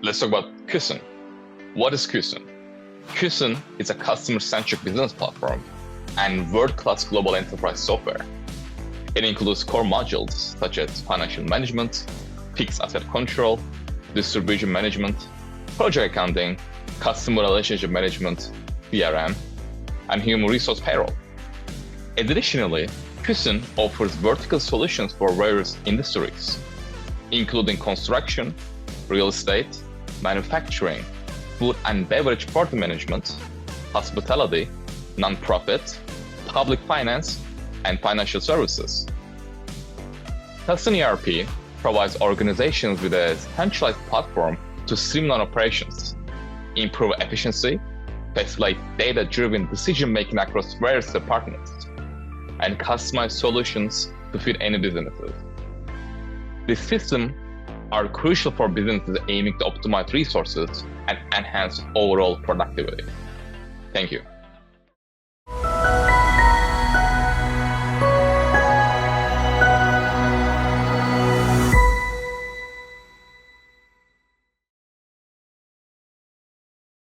Let's talk about Cuscen. What is Cuscen? Cuscen is a customer-centric business platform and world-class global enterprise software. It includes core modules such as financial management, fixed asset control, distribution management, project accounting, customer relationship management, CRM, and human resource payroll. Additionally, Cuscen offers vertical solutions for various industries, including construction, real estate, manufacturing, food and beverage party management, hospitality, nonprofit, public finance, and financial services. Cuscen ERP provides organizations with a centralized platform to streamline operations, improve efficiency, facilitate data-driven decision-making across various departments, and customize solutions to fit any businesses. This system are crucial for businesses aiming to optimize resources and enhance overall productivity. Thank you.